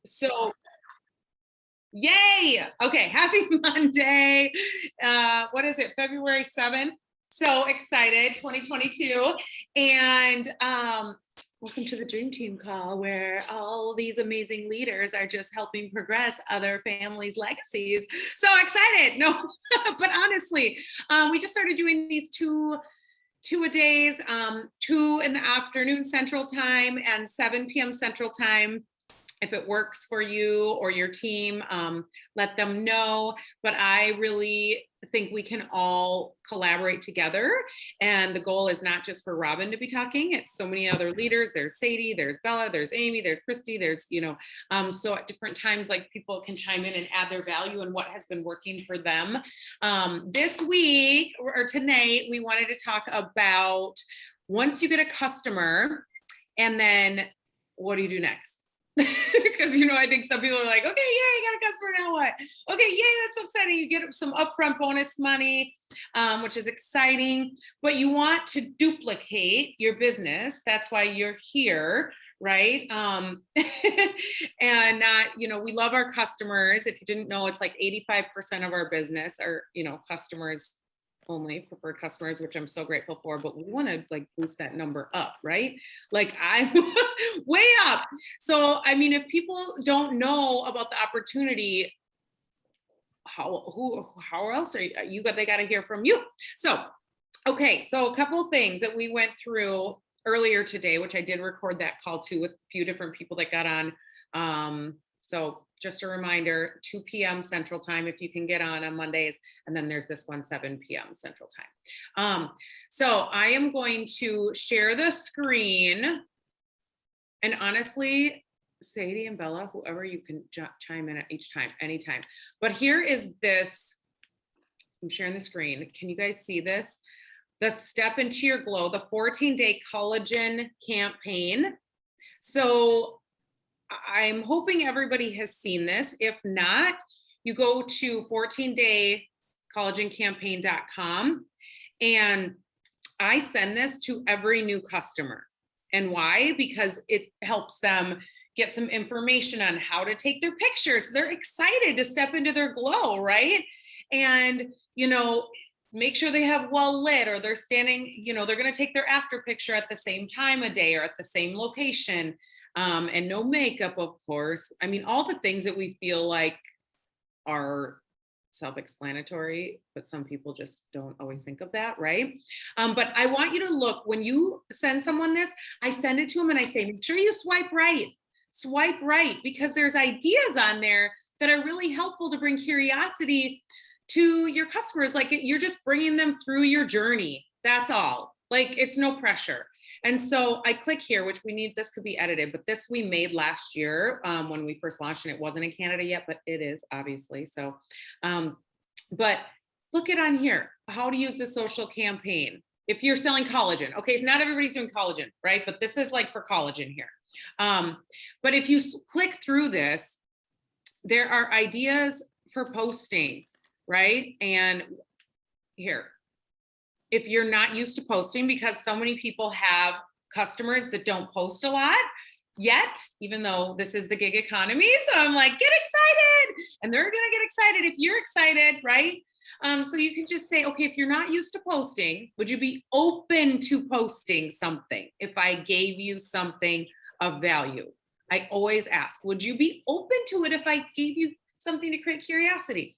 So yay. Okay. Happy Monday. What is it? February 7th. So excited, 2022. And welcome to the Dream Team Call, where all these amazing leaders are just helping progress other families' legacies. So excited. No, but honestly, we just started doing these two-a-days, 2 in the afternoon Central Time and 7 p.m. Central Time. If it works for you or your team, let them know. But I really think we can all collaborate together. And the goal is not just for Robin to be talking. It's so many other leaders. There's Sadie, there's Bella, there's Amy, there's Christy, there's, so at different times, like people can chime in and add their value and what has been working for them. This week or tonight, we wanted to talk about once you get a customer, and then what do you do next? Because, I think some people are like, okay, yeah, you got a customer, now what? Okay, yay, that's so exciting. You get some upfront bonus money, which is exciting, but you want to duplicate your business. That's why you're here, right? And not, we love our customers. If you didn't know, it's like 85% of our business are, customers only, preferred customers, which I'm so grateful for, but we want to boost that number up, right? I'm way up. So, if people don't know about the opportunity, how else are you they got to hear from you. So, okay. So a couple of things that we went through earlier today, which I did record that call too with a few different people that got on. So just a reminder, 2 p.m. Central Time, if you can get on Mondays. And then there's this one, 7 p.m. Central Time. So I am going to share the screen. And honestly, Sadie and Bella, whoever, you can chime in at each time, anytime. But here is this. I'm sharing the screen. Can you guys see this? The Step Into Your Glow, the 14-day collagen campaign. So I'm hoping everybody has seen this. If not, you go to 14daycollagencampaign.com, and I send this to every new customer. And why? Because it helps them get some information on how to take their pictures. They're excited to step into their glow, right? And, make sure they have well lit, or they're standing, they're going to take their after picture at the same time of day or at the same location. And no makeup, of course. All the things that we feel like are self-explanatory, but some people just don't always think of that, right? But I want you to look, when you send someone this, I send it to them and I say, make sure you swipe right, because there's ideas on there that are really helpful to bring curiosity to your customers. You're just bringing them through your journey. That's all. It's no pressure. And so I click here, which this could be edited, but this we made last year when we first launched, and it wasn't in Canada yet, but it is obviously. So, but look it on here, how to use the social campaign. If you're selling collagen, okay, not everybody's doing collagen, right? But this is for collagen here. But if you click through this, there are ideas for posting, right? And here, if you're not used to posting, because so many people have customers that don't post a lot yet, even though this is the gig economy. So I'm like, get excited. And they're going to get excited if you're excited, right? So you can just say, okay, if you're not used to posting, would you be open to posting something if I gave you something of value? I always ask, would you be open to it if I gave you something to create curiosity?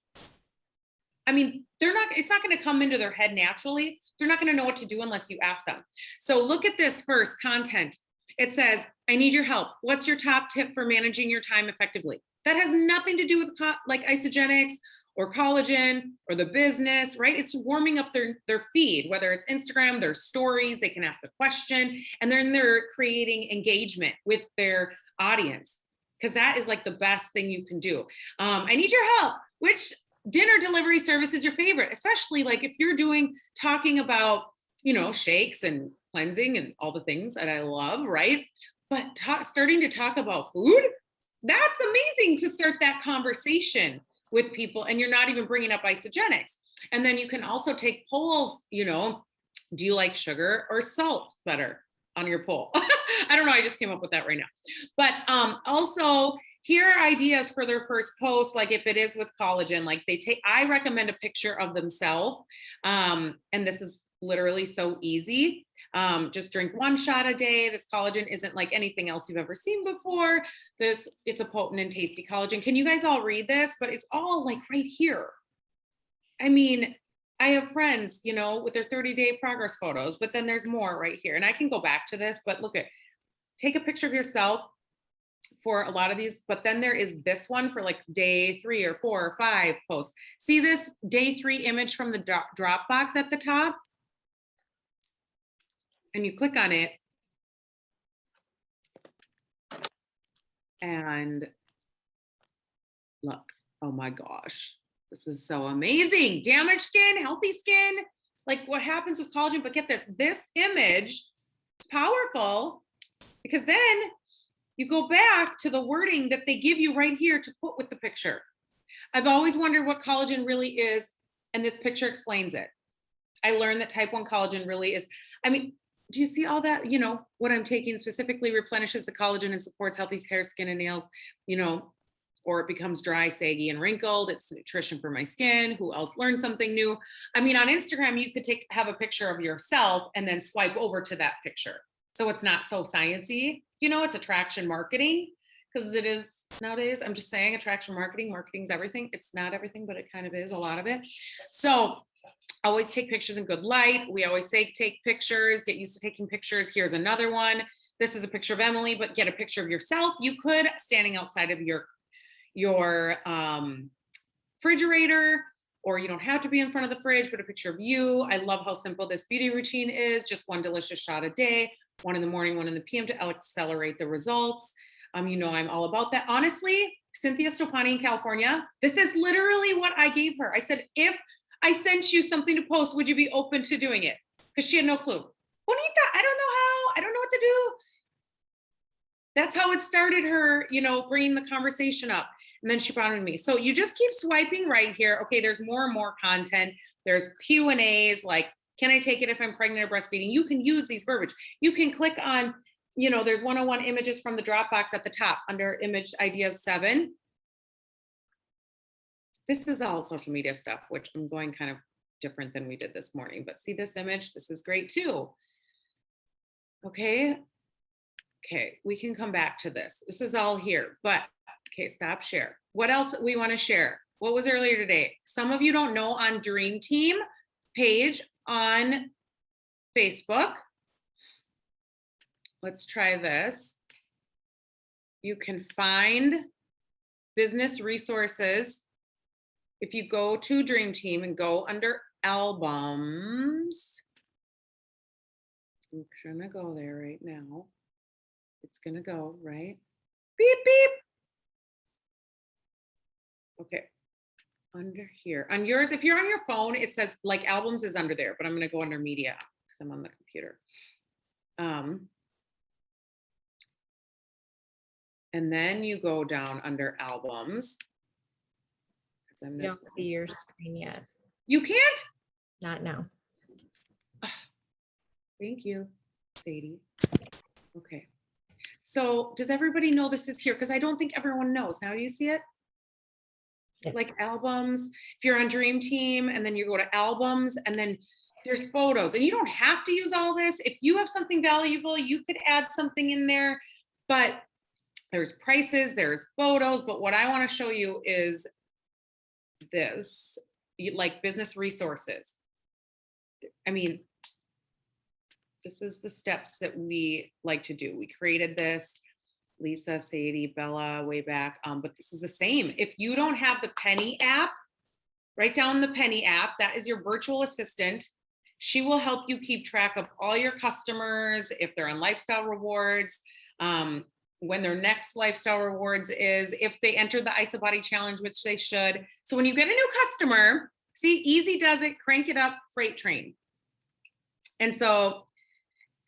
It's not going to come into their head naturally. They're not going to know what to do unless you ask them. So look at this first content. It says, I need your help. What's your top tip for managing your time effectively? That has nothing to do with isogenics or collagen or the business, right? It's warming up their feed, whether it's Instagram, their stories, they can ask the question, and then they're creating engagement with their audience, because that is the best thing you can do. I need your help. Which dinner delivery service is your favorite? Especially if you're talking about, shakes and cleansing and all the things that I love, right? But starting to talk about food, that's amazing to start that conversation with people, and you're not even bringing up isogenics. And then you can also take polls, do you like sugar or salt better on your poll? I don't know, I just came up with that right now. But also here are ideas for their first post. Like if it is with collagen, like I recommend a picture of themselves. And this is literally so easy. Just drink 1 shot a day. This collagen isn't like anything else you've ever seen before. It's a potent and tasty collagen. Can you guys all read this? But it's all like right here. I mean, I have friends, you know, with their 30-day progress photos, but then there's more right here. And I can go back to this, but look take a picture of yourself for a lot of these, but then there is this one for like day 3 or 4 or 5 posts. See this day 3 image from the drop box at the top? And you click on it and look, oh my gosh, this is so amazing. Damaged skin, healthy skin, like what happens with collagen. But get this image is powerful because then you go back to the wording that they give you right here to put with the picture. I've always wondered what collagen really is, and this picture explains it. I learned that type 1 collagen really is, I mean, do you see all that? You know, what I'm taking specifically replenishes the collagen and supports healthy hair, skin, and nails, you know, or it becomes dry, saggy, and wrinkled. It's nutrition for my skin. Who else learned something new? I mean, on Instagram, you could have a picture of yourself and then swipe over to that picture. So it's not so sciencey, you know, it's attraction marketing because it is nowadays. I'm just saying attraction marketing, marketing's everything. It's not everything, but it kind of is a lot of it. So always take pictures in good light. We always say take pictures, get used to taking pictures. Here's another one. This is a picture of Emily, but get a picture of yourself. You could standing outside of your refrigerator, or you don't have to be in front of the fridge, but a picture of you. I love how simple this beauty routine is. Just 1 delicious shot a day, 1 in the morning, 1 in the PM to accelerate the results. You know, I'm all about that. Honestly, Cynthia Stopani in California, this is literally what I gave her. I said, if I sent you something to post, would you be open to doing it? Because she had no clue. Bonita, I don't know how, I don't know what to do. That's how it started her, you know, bringing the conversation up. And then she brought in me. So you just keep swiping right here. Okay, there's more and more content. There's Q&As like, can I take it if I'm pregnant or breastfeeding? You can use these verbiage. You can click on, you know, there's 101 images from the Dropbox at the top under image ideas 7. This is all social media stuff, which I'm going kind of different than we did this morning, but see this image? This is great too. Okay, we can come back to this. This is all here, but okay, stop share. What else we want to share? What was earlier today? Some of you don't know on Dreamteam page on Facebook. Let's try this. You can find business resources. If you go to Dreamteam and go under albums, I'm trying to go there right now. It's gonna go right. Beep, beep. Okay, under here. On yours, if you're on your phone, it says like albums is under there, but I'm gonna go under media because I'm on the computer. And then you go down under albums. I don't see your screen yet. You can't? Not now. Thank you, Sadie. Okay. So does everybody know this is here? Because I don't think everyone knows. Now do you see it? Yes. Like albums. If you're on Dreamteam and then you go to albums and then there's photos, and you don't have to use all this. If you have something valuable, you could add something in there, but there's prices, there's photos. But what I want to show you is this, like business resources. I mean, this is the steps that we like to do. We created this, Lisa, Sadie, Bella, way back. But this is the same. If you don't have the Penny app, write down the Penny app. That is your virtual assistant. She will help you keep track of all your customers, if they're on lifestyle rewards, when their next lifestyle rewards is, if they enter the IsoBody challenge, which they should. So when you get a new customer, see, easy does it, crank it up, freight train. And so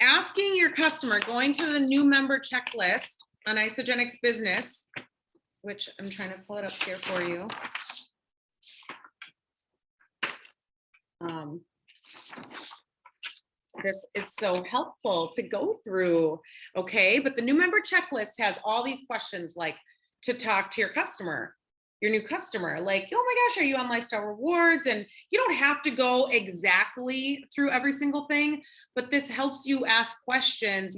asking your customer, going to the new member checklist on Isogenics Business, which I'm trying to pull it up here for you. This is so helpful to go through, okay? But the new member checklist has all these questions like, to talk to your customer, your new customer, like, oh my gosh, are you on lifestyle rewards? And you don't have to go exactly through every single thing, but this helps you ask questions,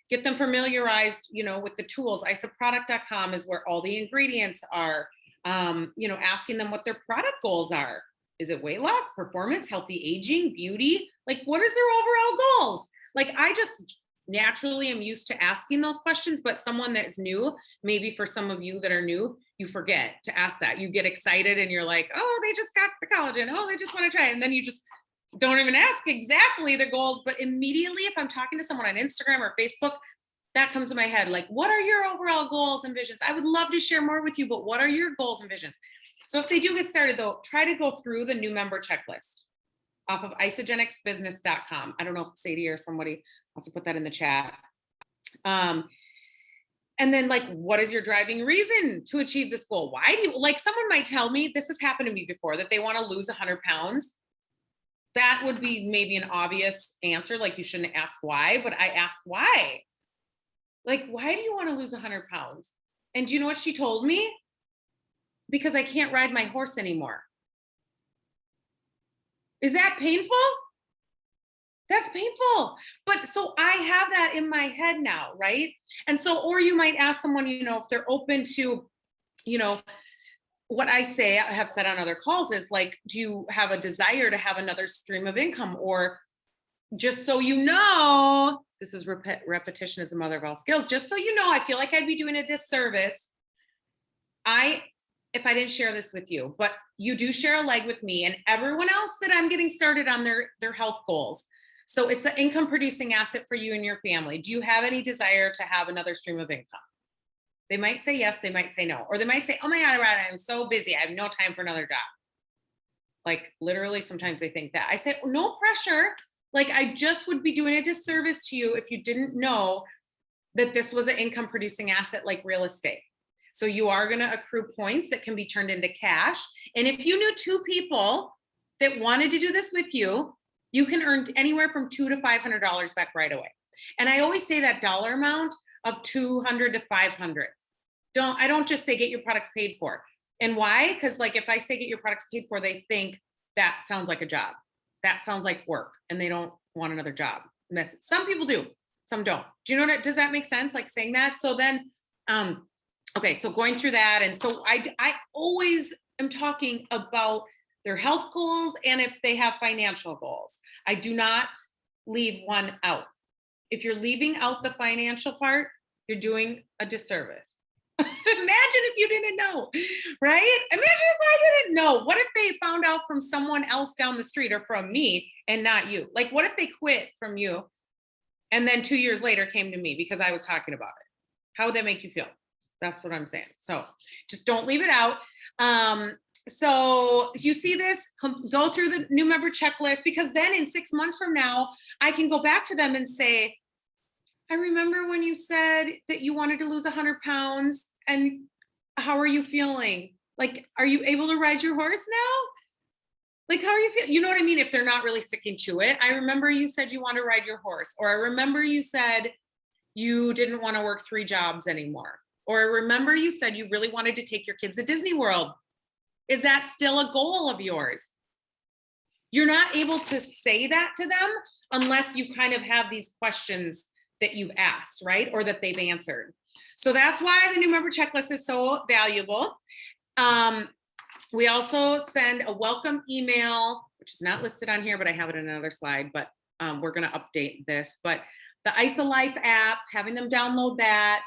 get them familiarized, with the tools. isaproduct.com is where all the ingredients are. Asking them what their product goals are. Is it weight loss, performance, healthy aging, beauty? Like, what is their overall goals? Like, I just naturally am used to asking those questions, but someone that's new, maybe for some of you that are new, you forget to ask that. You get excited and you're like, oh, they just got the collagen. Oh, they just want to try it. And then you just don't even ask exactly the goals. But immediately, if I'm talking to someone on Instagram or Facebook, that comes to my head. Like, what are your overall goals and visions? I would love to share more with you, but what are your goals and visions? So if they do get started though, try to go through the new member checklist off of isagenixbusiness.com. I don't know if Sadie or somebody wants to put that in the chat. And then, like, what is your driving reason to achieve this goal? Why do you, like, someone might tell me, this has happened to me before, that they want to lose 100 pounds. That would be maybe an obvious answer. Like, you shouldn't ask why, but I asked why. Like, why do you want to lose 100 pounds? And do you know what she told me? Because I can't ride my horse anymore. Is that painful? That's painful. But so I have that in my head now, right? And so, or you might ask someone, if they're open to, what I have said on other calls is like, do you have a desire to have another stream of income? Or just so you know, this is repetition is the mother of all skills. Just so you know, I feel like I'd be doing a disservice if I didn't share this with you, but you do share a leg with me and everyone else that I'm getting started on their health goals. So it's an income producing asset for you and your family. Do you have any desire to have another stream of income? They might say yes, they might say no, or they might say, oh my God, I'm so busy, I have no time for another job. Like, literally, sometimes they think that. I say, no pressure. Like, I just would be doing a disservice to you if you didn't know that this was an income producing asset like real estate. So you are going to accrue points that can be turned into cash. And if you knew 2 people that wanted to do this with you, you can earn anywhere from $200 to $500 back right away. And I always say that dollar amount of $200 to $500. I don't just say get your products paid for. And why? Because, like, if I say get your products paid for, they think that sounds like a job. That sounds like work, and they don't want another job. Some people do, some don't. Do you know what? Does that make sense? Like, saying that? So then, okay, so going through that. And so I always am talking about their health goals and if they have financial goals. I do not leave one out. If you're leaving out the financial part, you're doing a disservice. Imagine if you didn't know, right? Imagine if I didn't know. What if they found out from someone else down the street or from me and not you? Like, what if they quit from you and then 2 years later came to me because I was talking about it? How would that make you feel? That's what I'm saying. So just don't leave it out. So you see this, go through the new member checklist, because then in 6 months from now, I can go back to them and say, I remember when you said that you wanted to lose 100 pounds, and how are you feeling? Like, are you able to ride your horse now? Like, how are you feeling? You know what I mean? If they're not really sticking to it. I remember you said you want to ride your horse, or I remember you said you didn't want to work 3 jobs anymore. Or I remember you said you really wanted to take your kids to Disney World. Is that still a goal of yours? You're not able to say that to them unless you kind of have these questions that you've asked, right? Or that they've answered. So that's why the new member checklist is so valuable. We also send a welcome email, which is not listed on here, but I have it in another slide, but we're going to update this. But the ISA Life app, having them download that,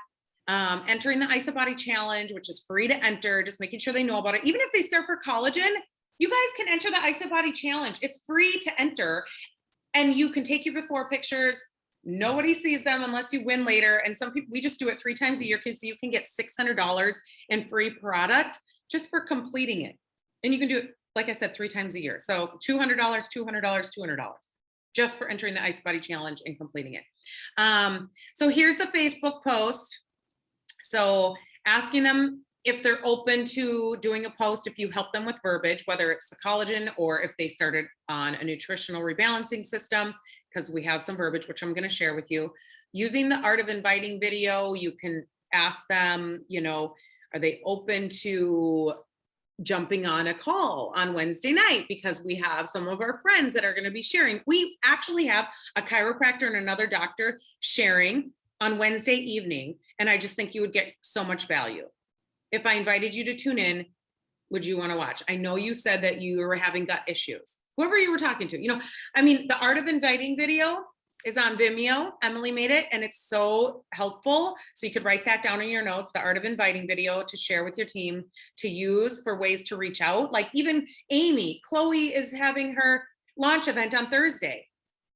entering the ISA Body Challenge, which is free to enter, just making sure they know about it. Even if they start for collagen, you guys can enter the ISA Body Challenge. It's free to enter, and you can take your before pictures. Nobody sees them unless you win later. And some people, we just do it 3 times a year because you can get $600 in free product just for completing it. And you can do it, like I said, 3 times a year. So $200, $200, $200 just for entering the ISA Body Challenge and completing it. So here's the Facebook post. So asking them if they're open to doing a post, if you help them with verbiage, whether it's the collagen or if they started on a nutritional rebalancing system, because we have some verbiage, which I'm going to share with you. Using the Art of Inviting video, you can ask them, Are they open to jumping on a call on Wednesday night because we have some of our friends that are going to be sharing? We actually have a chiropractor and another doctor sharing on Wednesday evening. And I just think you would get so much value. If I invited you to tune in, would you want to watch? I know you said that you were having gut issues. Whoever you were talking to, the Art of Inviting video is on Vimeo. Emily made it and it's so helpful. So you could write that down in your notes, the Art of Inviting video to share with your team to use for ways to reach out. Like even Chloe is having her launch event on Thursday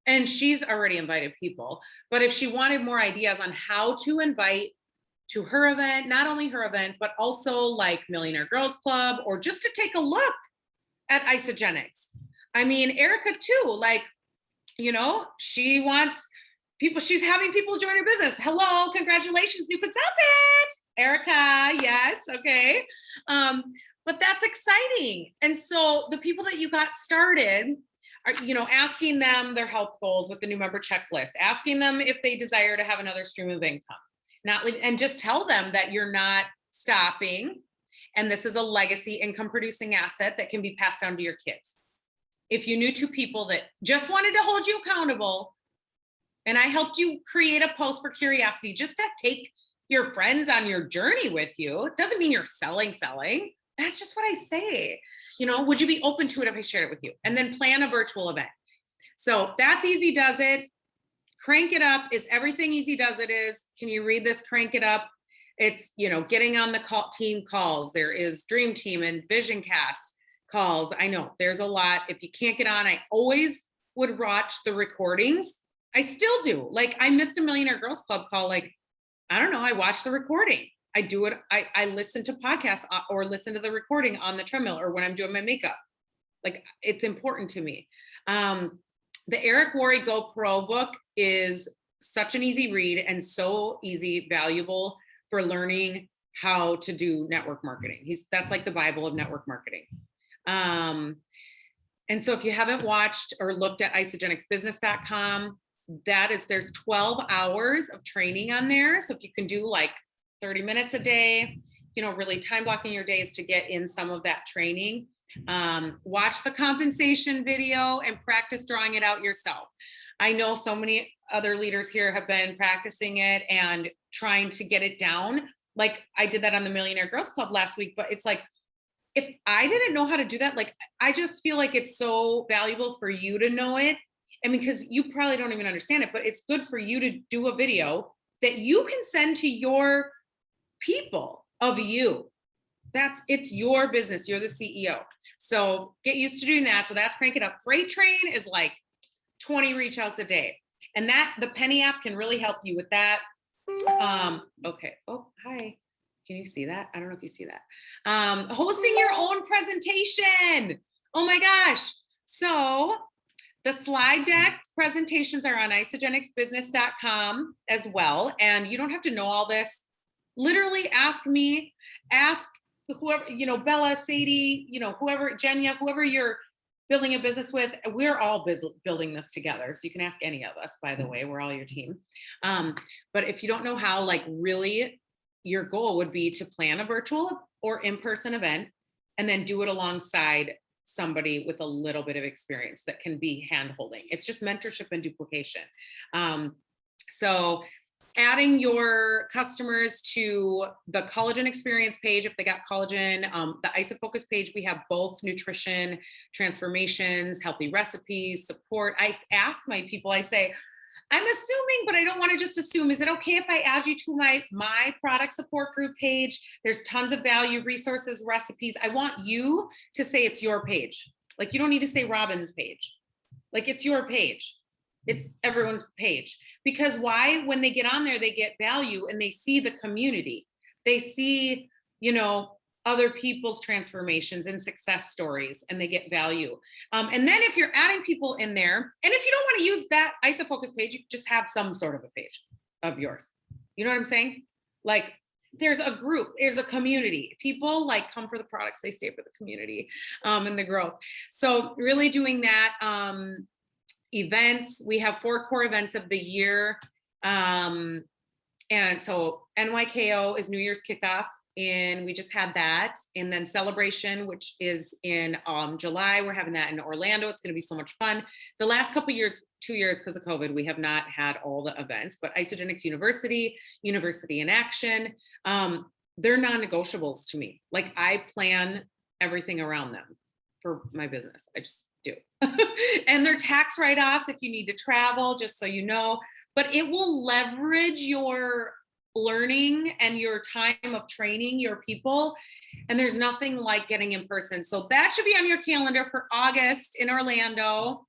and she's already invited people. But if she wanted more ideas on how to invite to her event, not only her event, but also like Millionaire Girls Club, or just to take a look at Isagenix. I mean, Erica too, she wants people, she's having people join her business. Hello, congratulations, new consultant, Erica. Yes, okay. But that's exciting. And so the people that you got started are, asking them their health goals with the new member checklist, asking them if they desire to have another stream of income, and just tell them that you're not stopping. And this is a legacy income producing asset that can be passed down to your kids. If you knew two people that just wanted to hold you accountable, and I helped you create a post for curiosity, just to take your friends on your journey with you, it doesn't mean you're selling. That's just what I say. Would you be open to it if I shared it with you? And then plan a virtual event. So that's Easy Does It. Crank It Up is everything Easy Does It is. Can you read this? Crank It Up. It's, getting on the team calls. There is Dream Team and Vision Cast calls. I know there's a lot. If you can't get on, I always would watch the recordings. I still do. Like I missed a Millionaire Girls Club call. I don't know. I watched the recording. I do it. I listen to podcasts or listen to the recording on the treadmill or when I'm doing my makeup. It's important to me. The Eric Worre Go Pro book is such an easy read and so easy, valuable for learning how to do network marketing. That's like the Bible of network marketing. And so if you haven't watched or looked at isagenixbusiness.com, there's 12 hours of training on there. So if you can do 30 minutes a day, really time blocking your days to get in some of that training. Watch the compensation video and practice drawing it out yourself. I know so many other leaders here have been practicing it and trying to get it down. I did that on the Millionaire Girls Club last week, but it's if I didn't know how to do that, I just feel like it's so valuable for you to know it. And because you probably don't even understand it, but it's good for you to do a video that you can send to your people of you. It's your business. You're the CEO. So get used to doing that. So that's Crank It Up. Freight Train is 20 reach outs a day. And the Penny app can really help you with that. Okay. Oh, hi. Can you see that? I don't know if you see that. Hosting your own presentation. Oh my gosh. So the slide deck presentations are on isagenixbusiness.com as well. And you don't have to know all this. Literally ask me, ask whoever, Bella, Sadie, whoever, Jenya, whoever you're building a business with. We're all building this together. So you can ask any of us, by the way, we're all your team. But if you don't know how, really your goal would be to plan a virtual or in-person event and then do it alongside somebody with a little bit of experience that can be hand-holding. It's just mentorship and duplication. So adding your customers to the collagen experience page, if they got collagen, the IsoFocus page, we have both nutrition, transformations, healthy recipes, support. I ask my people, I say, I'm assuming, but I don't want to just assume, is it okay if I add you to my product support group page? There's tons of value, resources, recipes. I want you to say it's your page. You don't need to say Robin's page. It's your page. It's everyone's page. Because why? When they get on there, they get value and they see the community. They see, other people's transformations and success stories, and they get value. And then if you're adding people in there, and if you don't want to use that IsoFocus page, you just have some sort of a page of yours. You know what I'm saying? There's a group, there's a community. People come for the products, they stay for the community and the growth. So really doing that. Events, we have 4 core events of the year. And so NYKO is New Year's kickoff. we just had that. And then Celebration, which is in July. We're having that in Orlando. It's going to be so much fun. The last couple years, 2 years because of COVID, we have not had all the events, but Isogenics University, University in Action, they're non-negotiables to me. Like I plan everything around them for my business. I just do. And they're tax write-offs if you need to travel, just so you know, but it will leverage your learning and your time of training your people. And there's nothing like getting in person. So that should be on your calendar for August in Orlando.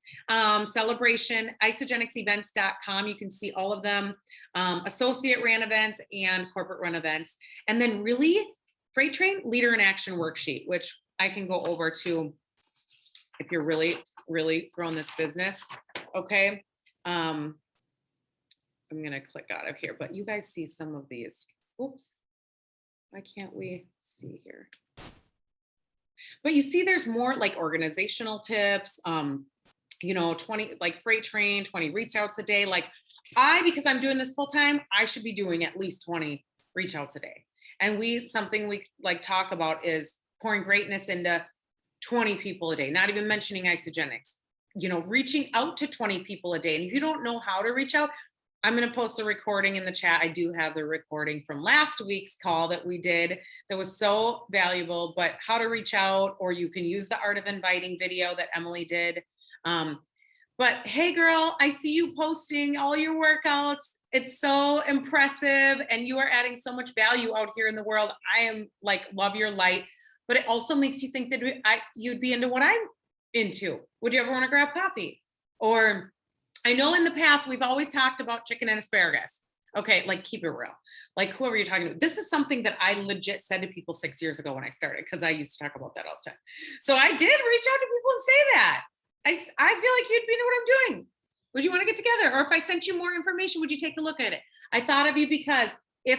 Celebration, isogenicsevents.com. You can see all of them, associate ran events and corporate run events. And then really Freight Train Leader in Action worksheet, which I can go over to if you're really, really growing this business. Okay. I'm going to click out of here, but you guys see some of these. Oops. Why can't we see here? But you see, there's more like organizational tips, 20, like Freight Train, 20 reach outs a day. Like because I'm doing this full time, I should be doing at least 20 reach outs a day. And something we like talk about is pouring greatness into 20 people a day, not even mentioning Isogenics, reaching out to 20 people a day. And if you don't know how to reach out, I'm going to post a recording in the chat. I do have the recording from last week's call that we did that was so valuable, but how to reach out, or you can use the Art of Inviting video that Emily did. But hey girl, I see you posting all your workouts. It's so impressive. And you are adding so much value out here in the world. I am like, love your light, but it also makes you think that you'd be into what I'm into. Would you ever want to grab coffee? Or I know in the past, we've always talked about chicken and asparagus. Okay, like keep it real. Like whoever you're talking to, this is something that I legit said to people 6 years ago when I started, because I used to talk about that all the time. So I did reach out to people and say that. I feel like you'd be into what I'm doing. Would you want to get together? Or if I sent you more information, would you take a look at it? I thought of you because I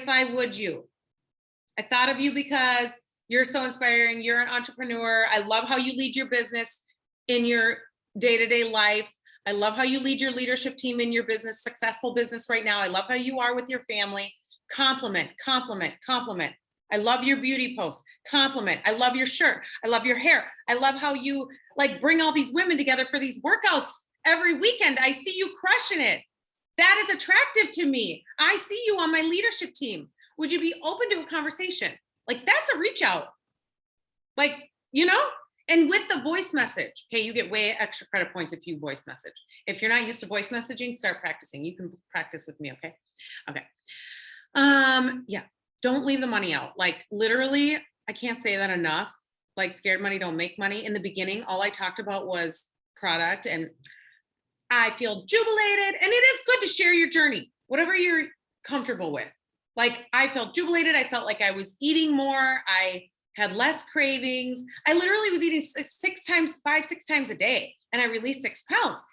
thought of you because you're so inspiring. You're an entrepreneur. I love how you lead your business in your day-to-day life. I love how you lead your leadership team in your business, successful business right now. I love how you are with your family. Compliment, compliment, compliment. I love your beauty posts. Compliment. I love your shirt. I love your hair. I love how you like bring all these women together for these workouts every weekend. I see you crushing it. That is attractive to me. I see you on my leadership team. Would you be open to a conversation? Like that's a reach out. Like, and with the voice message, okay, you get way extra credit points if you voice message. If you're not used to voice messaging, start practicing. You can practice with me, okay? Okay. Yeah, don't leave the money out. Like literally, I can't say that enough. Like scared money don't make money. In the beginning, all I talked about was product, and I feel jubilated. And it is good to share your journey, whatever you're comfortable with. Like I felt jubilated. I felt like I was eating more. I had less cravings. I literally was eating 6 times a day, and I released 6 pounds.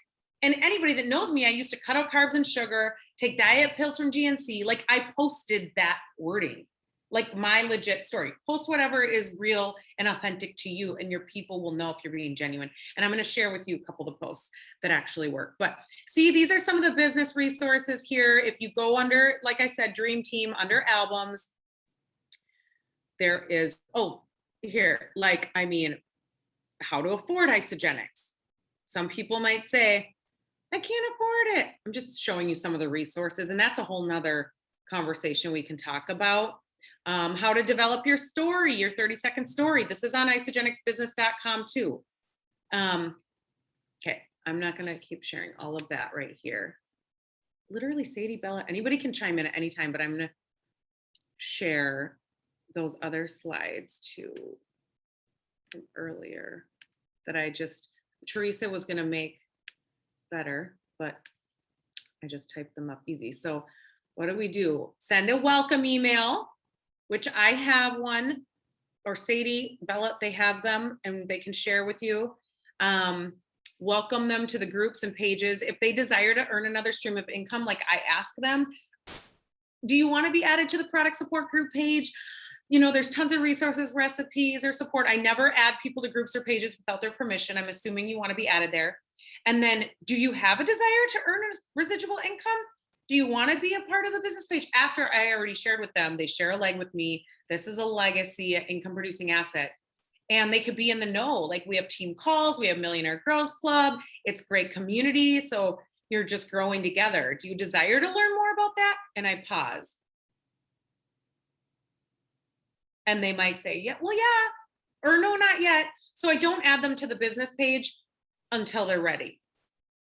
And anybody that knows me, I used to cut out carbs and sugar, take diet pills from GNC. Like I posted that wording, like my legit story. Post whatever is real and authentic to you, and your people will know if you're being genuine. And I'm going to share with you a couple of the posts that actually work. But see, these are some of the business resources here. If you go under, like I said, Dream Team under albums, there is, how to afford Isogenics. Some people might say, I can't afford it. I'm just showing you some of the resources, and that's a whole nother conversation we can talk about. How to develop your story, your 30-second story. This is on isogenicsbusiness.com too. Okay, I'm not gonna keep sharing all of that right here. Literally, Sadie, Bella, anybody can chime in at any time, but I'm gonna share those other slides too from earlier that Teresa was going to make better, but I just typed them up easy. So what do? Send a welcome email, which I have one, or Sadie, Bella, they have them and they can share with you. Welcome them to the groups and pages. If they desire to earn another stream of income, like I ask them, do you want to be added to the product support group page? There's tons of resources, recipes, or support. I never add people to groups or pages without their permission. I'm assuming you want to be added there. And then, do you have a desire to earn a residual income? Do you want to be a part of the business page? After I already shared with them, they share a leg with me. This is a legacy income producing asset. And they could be in the know. Like we have team calls, we have Millionaire Girls Club. It's great community. So you're just growing together. Do you desire to learn more about that? And I pause. And they might say, yeah, well, yeah, or no, not yet. So I don't add them to the business page until they're ready,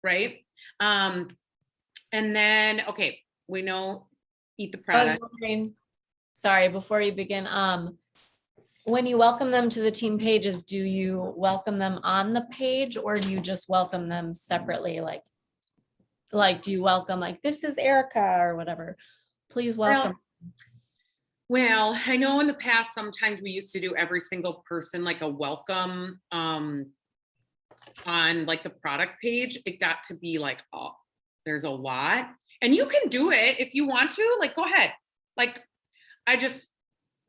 right? And then, okay, we know eat the I was product. wondering, sorry, before you begin, when you welcome them to the team pages, do you welcome them on the page or do you just welcome them separately? Like, do you welcome like, this is Erica or whatever? Please welcome. Well, I know in the past, sometimes we used to do every single person like a welcome on like the product page. It got to be like, oh, there's a lot. And you can do it if you want to, like, go ahead. Like,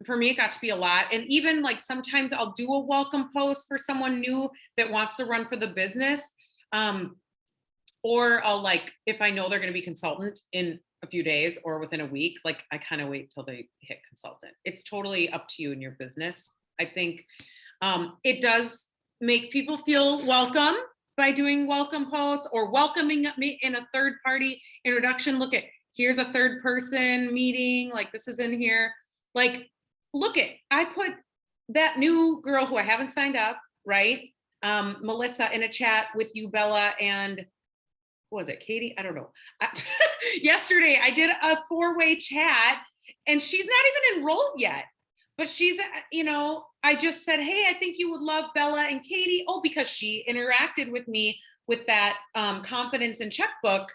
for me, it got to be a lot. And even like sometimes I'll do a welcome post for someone new that wants to run for the business. Or I'll like, if I know they're going to be consultant in a few days or within a week, like I kind of wait till they hit consultant. It's totally up to you and your business. I think it does make people feel welcome by doing welcome posts or welcoming me in a third party introduction. Look at, here's a third person meeting, like this is in here. Like, look at, I put that new girl who I haven't signed up, right? Melissa in a chat with you, Bella, and what was it, Katie? I don't know. Yesterday I did a 4-way chat and she's not even enrolled yet, but she's, I just said, hey, I think you would love Bella and Katie. Oh, because she interacted with me with that confidence and checkbook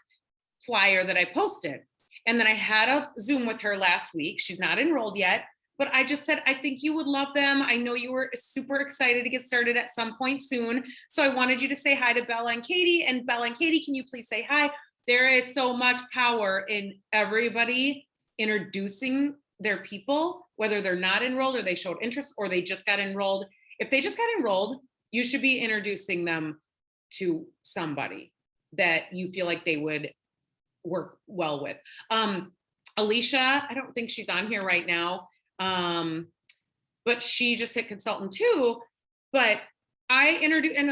flyer that I posted. And then I had a Zoom with her last week. She's not enrolled yet, but I just said, I think you would love them. I know you were super excited to get started at some point soon. So I wanted you to say hi to Bella and Katie. And Bella and Katie, can you please say hi? There is so much power in everybody introducing their people, whether they're not enrolled or they showed interest or they just got enrolled. If they just got enrolled, you should be introducing them to somebody that you feel like they would work well with. Alicia, I don't think she's on here right now. But she just hit consultant too. But I introduced, and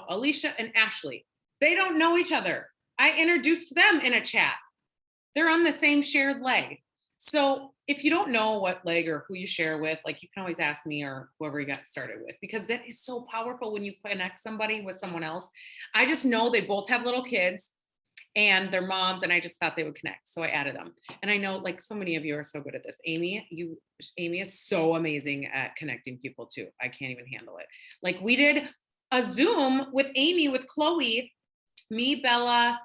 Alicia and Ashley, they don't know each other. I introduced them in a chat. They're on the same shared leg. So if you don't know what leg or who you share with, like you can always ask me or whoever you got started with, because that is so powerful when you connect somebody with someone else. I just know they both have little kids and their moms, and I just thought they would connect. So I added them. And I know like so many of you are so good at this. Amy is so amazing at connecting people too. I can't even handle it. Like we did a Zoom with Amy, with Chloe, me, Bella,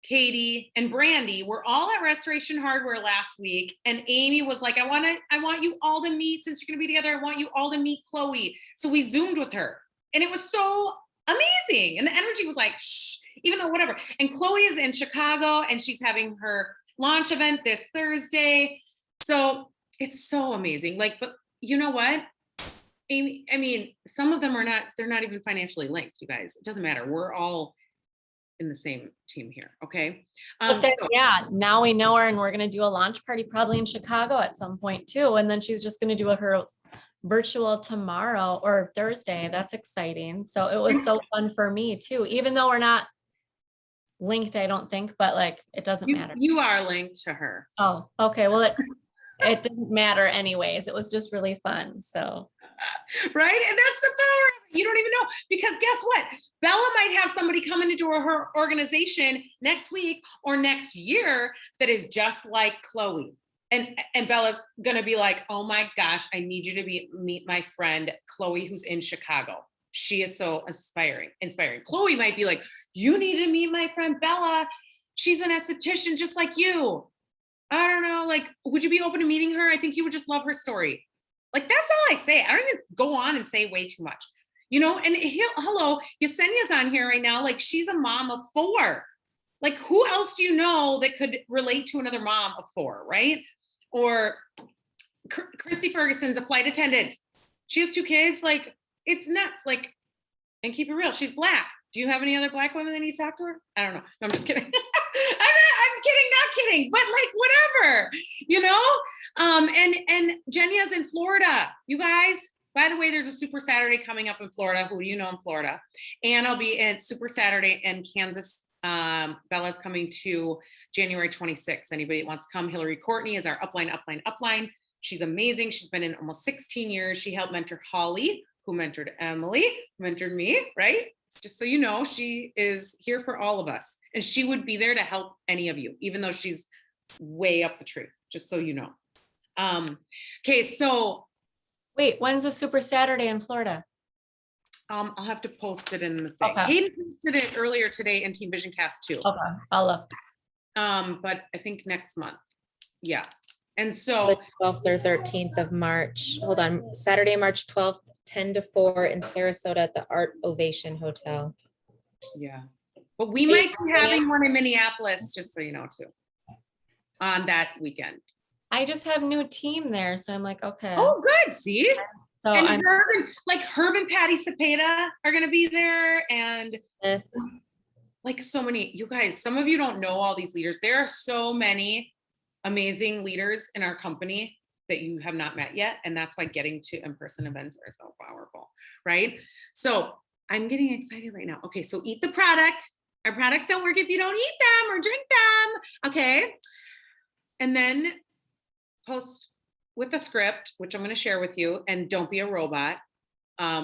Katie, and Brandy. We're all at Restoration Hardware last week. And Amy was like, I want you all to meet, since you're gonna be together, I want you all to meet Chloe. So we Zoomed with her. And it was so amazing. And the energy was like, shh, even though whatever. And Chloe is in Chicago and she's having her launch event this Thursday. So it's so amazing. Like, but you know what, Amy, I mean, some of them they're not even financially linked, you guys. It doesn't matter. We're all in the same team here. Okay. Yeah, now we know her and we're going to do a launch party probably in Chicago at some point too. And then she's just going to do her virtual tomorrow or Thursday. That's exciting. So it was so fun for me too, even though we're not linked, I don't think, but like, it doesn't matter. You are linked to her. Oh, okay. Well, it didn't matter anyways. It was just really fun. So. Right. And that's the power of it. You don't even know, because guess what? Bella might have somebody come into her organization next week or next year that is just like Chloe. And Bella's going to be like, oh my gosh, I need you to meet my friend, Chloe, who's in Chicago. She is so inspiring. Chloe might be like, you need to meet my friend Bella. She's an esthetician just like you. I don't know. Like, would you be open to meeting her? I think you would just love her story. Like, that's all I say. I don't even go on and say way too much, and hello, Yesenia's on here right now. Like, she's a mom of 4. Like, who else do you know that could relate to another mom of 4, right? Or Christy Ferguson's a flight attendant. She has 2 kids. Like, it's nuts. Like, and keep it real. She's Black. Do you have any other Black women that need to talk to her? I don't know. No, I'm just kidding. I'm kidding, not kidding, but like, whatever, And Jenya's in Florida, you guys. By the way, there's a Super Saturday coming up in Florida. Who do you know in Florida? And I'll be at Super Saturday in Kansas. Bella's coming to January 26th. Anybody that wants to come, Hillary Courtney is our upline. She's amazing. She's been in almost 16 years. She helped mentor Holly, who mentored Emily, mentored me, right? Just so you know, she is here for all of us. And she would be there to help any of you, even though she's way up the tree, just so you know. Okay, so Wait, when's the Super Saturday in Florida? I'll have to post it in the thing. Okay. Hayden posted it earlier today in Team Vision Cast too. Okay, I'll look. But I think next month. Yeah. And so 12th or 13th of March. Hold on, Saturday, March 12th, 10 to 4 in Sarasota at the Art Ovation Hotel. yeah, but we might be having one in Minneapolis, just so you know, too, on that weekend. I just have new team there, so I'm like, okay. Oh, good. See? So And I'm, Herb and Patty Cepeda are going to be there. And Eh. like so many, you guys, some of you don't know all these leaders. There are so many amazing leaders in our company that you have not met yet. And that's why getting to in-person events are so powerful, right? So I'm getting excited right now. Okay, so eat the product. Our products don't work if you don't eat them or drink them. Okay. And then post with a script, which I'm going to share with you, and don't be a robot.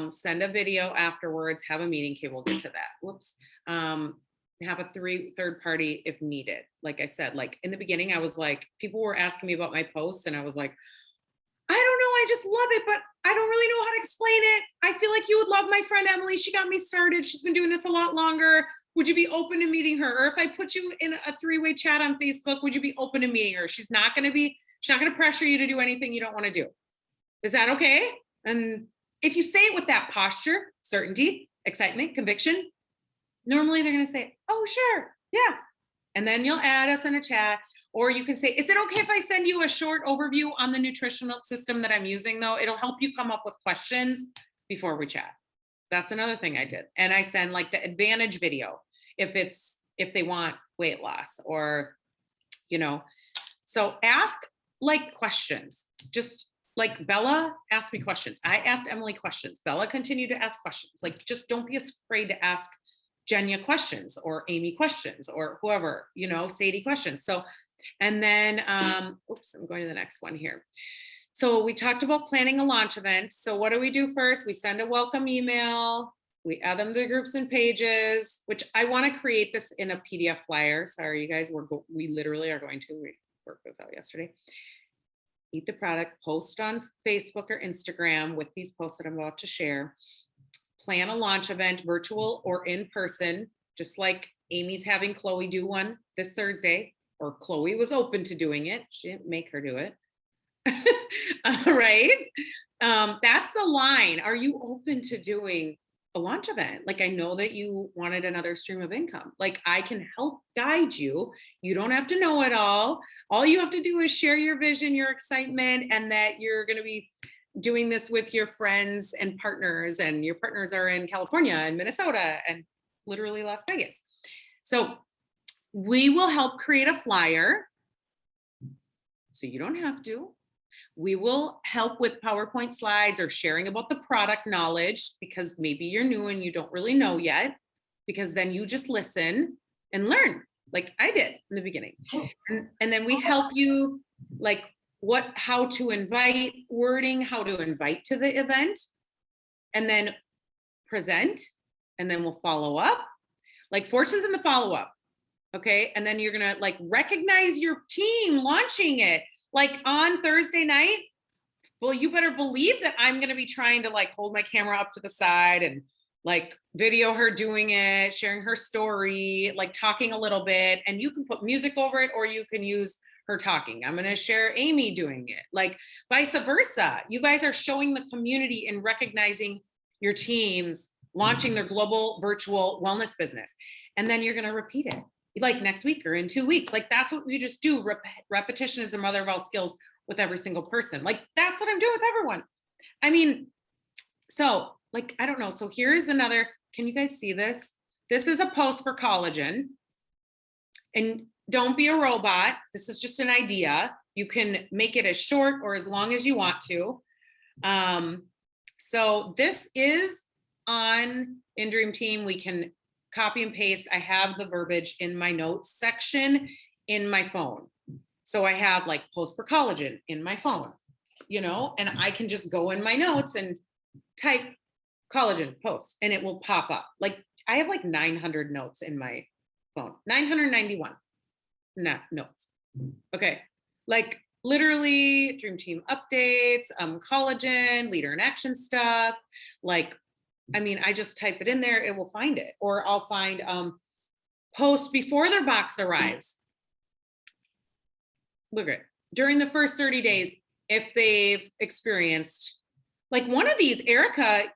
Send a video afterwards, have a meeting. Okay, we'll get to that. Whoops. Have a third party if needed. Like I said, like in the beginning, I was like, people were asking me about my posts and I was like, I don't know, I just love it, but I don't really know how to explain it. I feel like you would love my friend Emily. She got me started. She's been doing this a lot longer. Would you be open to meeting her? Or if I put you in a three-way chat on Facebook, would you be open to meeting her? She's not going to pressure you to do anything you don't want to do. Is that okay? And if you say it with that posture, certainty, excitement, conviction, normally they're going to say, oh, sure. Yeah. And then you'll add us in a chat, or you can say, is it okay if I send you a short overview on the nutritional system that I'm using though? It'll help you come up with questions before we chat. That's another thing I did. And I send like the advantage video if they want weight loss or, so ask like questions. Just like Bella asked me questions. I asked Emily questions. Bella continued to ask questions. Like, just don't be afraid to ask Jenya questions or Amy questions or whoever, Sadie questions. So, and then, oops, I'm going to the next one here. So we talked about planning a launch event. So what do we do first? We send a welcome email. We add them to the groups and pages, which I want to create this in a PDF flyer. Sorry, you guys, we literally are going to work this out yesterday. Eat the product, post on Facebook or Instagram with these posts that I'm about to share. Plan a launch event, virtual or in person, just like Amy's having Chloe do one this Thursday, or Chloe was open to doing it. She didn't make her do it. Right? That's the line. Are you open to doing a launch event? Like, I know that you wanted another stream of income. Like, I can help guide you. You don't have to know it all. All you have to do is share your vision, your excitement, and that you're going to be doing this with your friends and partners, and your partners are in California and Minnesota and literally Las Vegas. So we will help create a flyer. So you don't have to. We will help with PowerPoint slides or sharing about the product knowledge, because maybe you're new and you don't really know yet, because then you just listen and learn like I did in the beginning. And then we help you like how to invite, wording, how to invite to the event, and then present, and then we'll follow up, like fortunes in the follow-up. Okay. And then you're going to like recognize your team launching it. Like on Thursday night, well, you better believe that I'm going to be trying to like hold my camera up to the side and like video her doing it, sharing her story, like talking a little bit, and you can put music over it, or you can use her talking. I'm going to share Amy doing it, like vice versa. You guys are showing the community and recognizing your teams launching their global virtual wellness business. And then you're going to repeat it like next week or in 2 weeks. Like, that's what we just do. Repetition is the mother of all skills with every single person. Like, that's what I'm doing with everyone. I mean, so like, I don't know. So here is another, can you guys see this? This is a post for collagen. And don't be a robot. This is just an idea. You can make it as short or as long as you want to. So this is in Dream Team. We can copy and paste. I have the verbiage in my notes section in my phone. So I have like post for collagen in my phone, and I can just go in my notes and type collagen post and it will pop up. Like I have like 900 notes in my phone, 991 notes. Okay. Like literally Dream Team updates, collagen, leader in action stuff. Like, I mean, I just type it in there, it will find it. Or I'll find post before their box arrives. Look at it. During the first 30 days, if they've experienced, like one of these, Erica,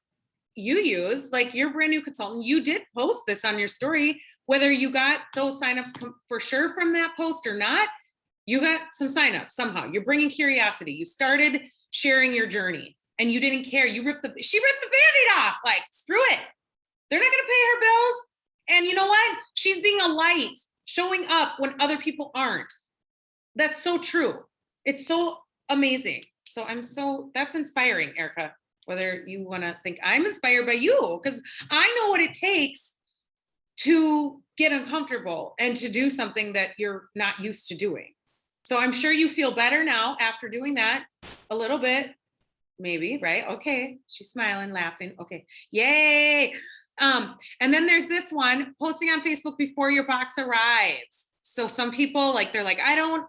you use, like you're a brand new consultant, you did post this on your story, whether you got those signups for sure from that post or not, you got some signups somehow. You're bringing curiosity. You started sharing your journey and you didn't care. She ripped the Band-Aid off, like, screw it. They're not going to pay her bills. And you know what? She's being a light, showing up when other people aren't. That's so true. It's so amazing. So that's inspiring, Erica, whether you want to think I'm inspired by you, because I know what it takes to get uncomfortable and to do something that you're not used to doing. So I'm sure you feel better now after doing that a little bit, maybe, right? Okay. She's smiling, laughing. Okay. Yay. And then there's this one, posting on Facebook before your box arrives. So some people they're like, I'm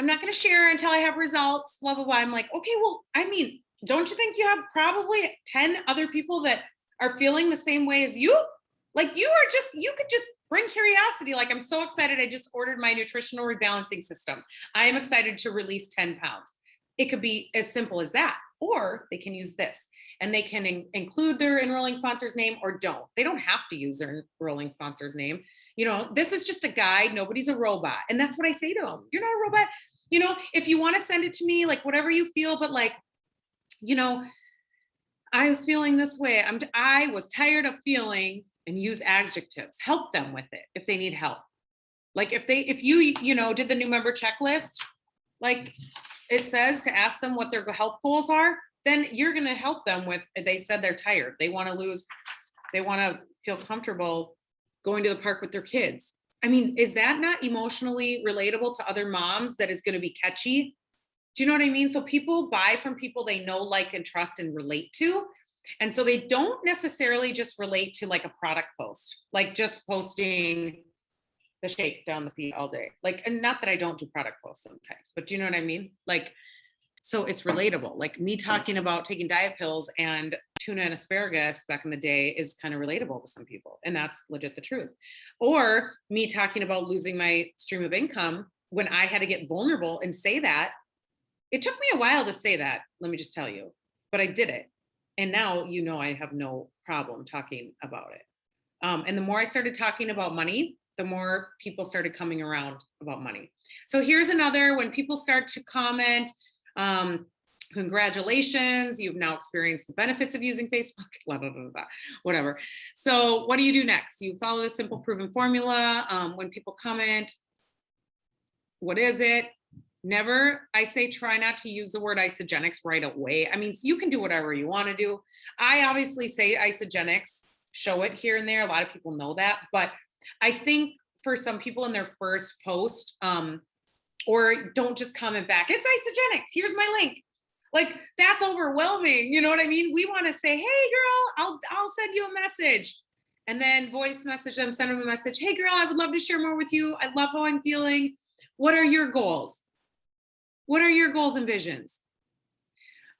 not going to share until I have results, blah, blah, blah. I'm like, okay, well, I mean, don't you think you have probably 10 other people that are feeling the same way as you? Like you could just bring curiosity. Like, I'm so excited. I just ordered my nutritional rebalancing system. I am excited to release 10 pounds. It could be as simple as that, or they can use this and they can include their enrolling sponsor's name or don't. They don't have to use their enrolling sponsor's name. This is just a guide. Nobody's a robot. And that's what I say to them. You're not a robot. If you want to send it to me, like whatever you feel, but I was feeling this way. I was tired of feeling, and use adjectives, help them with it if they need help. Like if you did the new member checklist, like it says to ask them what their health goals are, then you're going to help them with, they said they're tired. They want to feel comfortable going to the park with their kids. I mean, is that not emotionally relatable to other moms that is going to be catchy? Do you know what I mean? So people buy from people they know, like, and trust and relate to. And so they don't necessarily just relate to like a product post, like just posting the shake down the feed all day. Like, and not that I don't do product posts sometimes, but do you know what I mean? Like, so it's relatable. Like me talking about taking diet pills and tuna and asparagus back in the day is kind of relatable to some people. And that's legit the truth. Or me talking about losing my stream of income when I had to get vulnerable and say that. It took me a while to say that, let me just tell you, but I did it. And now, I have no problem talking about it. And the more I started talking about money, the more people started coming around about money. So here's another, when people start to comment, congratulations, you've now experienced the benefits of using Facebook, blah, blah, blah, blah, whatever. So what do you do next? You follow the simple proven formula. When people comment, what is it? I say try not to use the word isogenics right away. I mean, you can do whatever you want to do. I obviously say isogenics, show it here and there. A lot of people know that, but I think for some people in their first post, or don't just comment back, it's isogenics, here's my link. Like, that's overwhelming. You know what I mean? We want to say, hey girl, I'll send you a message, and then voice message them, send them a message. Hey girl, I would love to share more with you. I love how I'm feeling. What are your goals? What are your goals and visions?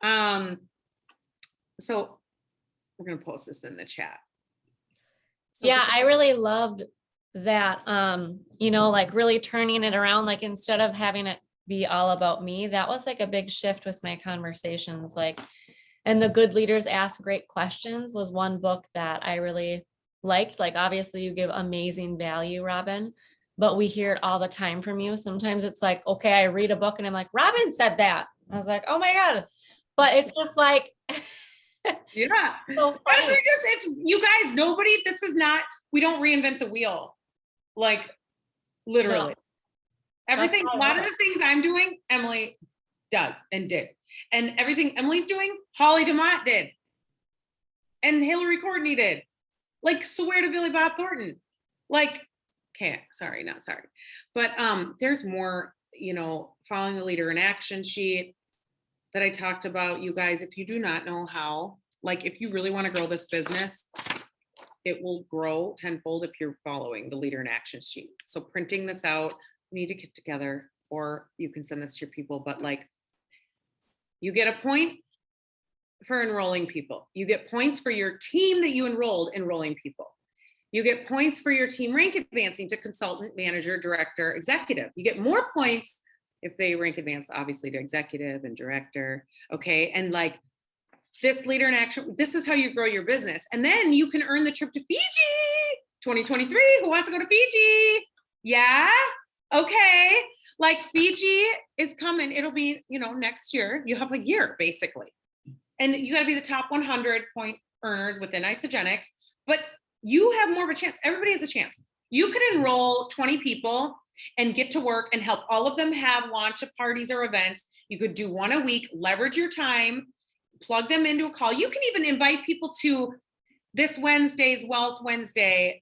So we're going to post this in the chat. So yeah, I really loved that, like really turning it around, like instead of having it be all about me, that was like a big shift with my conversations. And the Good Leaders Ask Great Questions was one book that I really liked. Like, obviously you give amazing value, Robin, but we hear it all the time from you. Sometimes it's like, okay, I read a book and I'm like, Robin said that. I was like, oh my God. But it's just like, yeah. So it's you guys, we don't reinvent the wheel. Like literally. Everything, how a I lot of want the things I'm doing, Emily does and did. And everything Emily's doing, Holly DeMott did. And Hillary Courtney did. Like, swear to Billy Bob Thornton. Like, okay, sorry, not sorry. But there's more, following the leader in action sheet that I talked about. You guys, if you do not know how, like, if you really want to grow this business, it will grow tenfold if you're following the leader in action sheet. So printing this out, we need to get together, or you can send this to your people, but like, you get a point for enrolling people. You get points for your team that you enrolling people. You get points for your team rank advancing to consultant, manager, director, executive. You get more points if they rank advance, obviously, to executive and director. Okay. And like, this leader in action, this is how you grow your business. And then you can earn the trip to Fiji 2023. Who wants to go to Fiji? Yeah. Okay. Like, Fiji is coming. It'll be, next year. You have a year basically. And you got to be the top 100 point earners within Isogenics, but you have more of a chance. Everybody has a chance. You could enroll 20 people and get to work and help all of them have launch of parties or events. You could do one a week, leverage your time, plug them into a call. You can even invite people to this Wednesday's Wealth Wednesday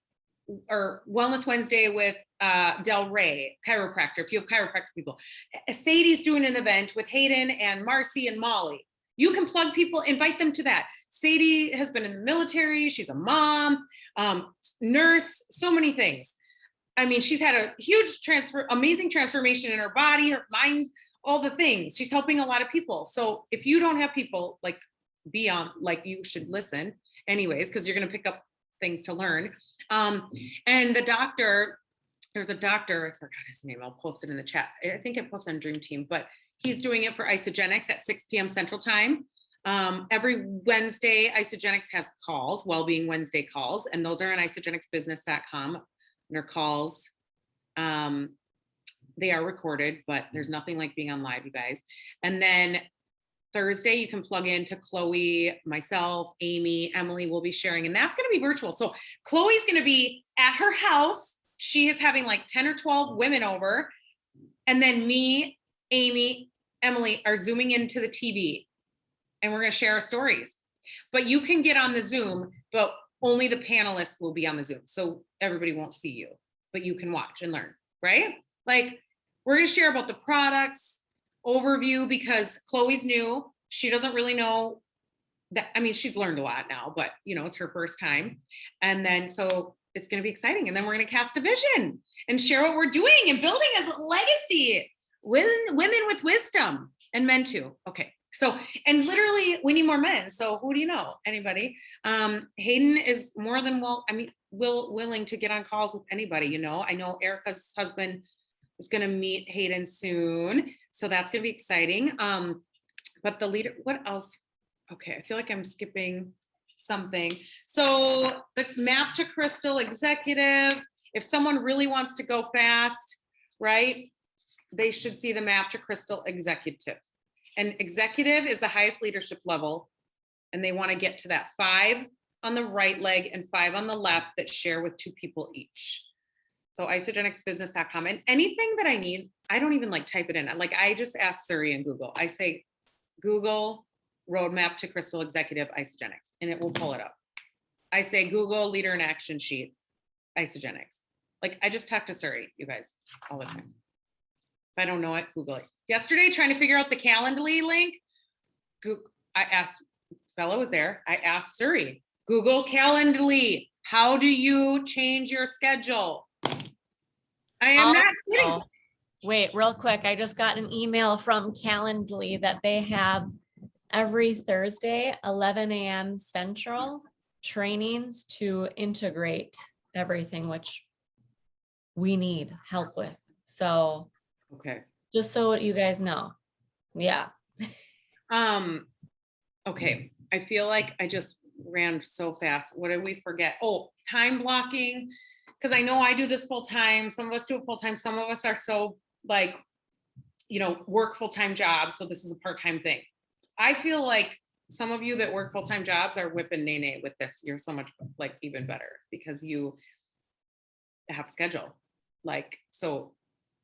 or Wellness Wednesday with Del Rey, chiropractor, if you have chiropractor people. Sadie's doing an event with Hayden and Marcy and Molly. You can plug people, invite them to that. Sadie has been in the military. She's a mom, nurse, so many things. I mean, she's had a huge amazing transformation in her body, her mind, all the things. She's helping a lot of people. So if you don't have people like you should listen anyways, because you're going to pick up things to learn. And there's a doctor, I forgot his name. I'll post it in the chat. I think I posted on Dream Team, but he's doing it for Isogenics at 6 p.m. Central Time. Every Wednesday, Isogenics has calls, Wellbeing Wednesday calls, and those are on isogenicsbusiness.com. They're calls. They are recorded, but there's nothing like being on live, you guys. And then Thursday, you can plug into Chloe, myself, Amy, Emily will be sharing, and that's going to be virtual. So Chloe's going to be at her house. She is having like 10 or 12 women over. And then me, Amy, Emily are zooming into the TV, and we're going to share our stories. But you can get on the Zoom, but only the panelists will be on the Zoom. So everybody won't see you, but you can watch and learn, right? Like, we're going to share about the products overview, because Chloe's new. She doesn't really know that. I mean, she's learned a lot now, but it's her first time. And then, so it's going to be exciting. And then we're going to cast a vision and share what we're doing and building as a legacy. Women with wisdom, and men too. Okay. So, and literally we need more men. So who do you know? Anybody? Hayden is more than willing to get on calls with anybody, I know Erica's husband is going to meet Hayden soon. So that's going to be exciting. But the leader, what else? Okay. I feel like I'm skipping something. So the Map to Crystal executive, if someone really wants to go fast, right? They should see the Map to Crystal executive. And executive is the highest leadership level. And they want to get to that 5 on the right leg and 5 on the left that share with 2 people each. So isogenicsbusiness.com. And anything that I need, I don't even type it in. I just ask Siri and Google. I say, Google roadmap to Crystal executive Isogenics, and it will pull it up. I say, Google leader in action sheet Isogenics. I just talk to Siri, you guys, all the time. If I don't know it, Google it. Yesterday, trying to figure out the Calendly link, I asked, Bella was there. I asked Siri, Google Calendly. How do you change your schedule? I am not kidding. Wait, real quick. I just got an email from Calendly that they have every Thursday, 11 a.m. Central trainings to integrate everything, which we need help with. So, okay. Just so you guys know. Yeah. Okay. I feel like I just ran so fast. What did we forget? Oh, time blocking. Because I know I do this full time. Some of us do it full time. Some of us are so work full-time jobs. So this is a part-time thing. I feel like some of you that work full-time jobs are whipping nay with this. You're so much even better because you have a schedule. So,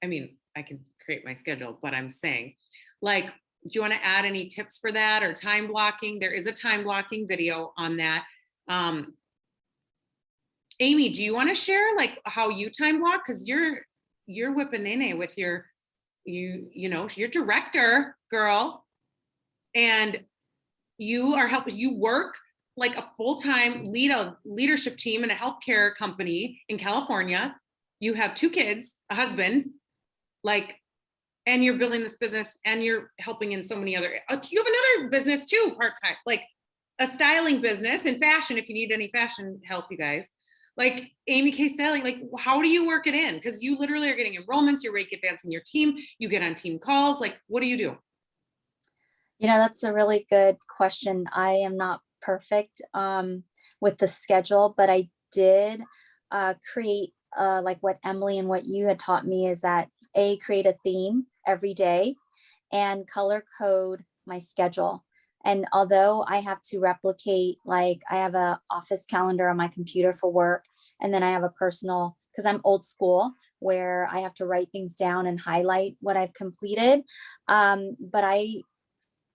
I mean, I can create my schedule, but I'm saying, like, do you want to add any tips for that or time blocking? There is a time blocking video on that. Amy, do you want to share like how you time block? Because you're whipping nene with your your director, girl, and you are helping. You work like a full-time leadership team in a healthcare company in California. You have 2 kids, a husband, like, and you're building this business and you're helping in so many other, you have another business too, part-time, like a styling business and fashion. If you need any fashion help, you guys, like Amy K Styling, like, how do you work it in? Because you literally are getting enrollments, you're advancing your team, you get on team calls. Like, what do you do? That's a really good question. I am not perfect with the schedule, but I did create like what Emily and what you had taught me is that create a theme every day and color code my schedule. And although I have to replicate, like I have a office calendar on my computer for work, and then I have a personal, because I'm old school, where I have to write things down and highlight what I've completed. But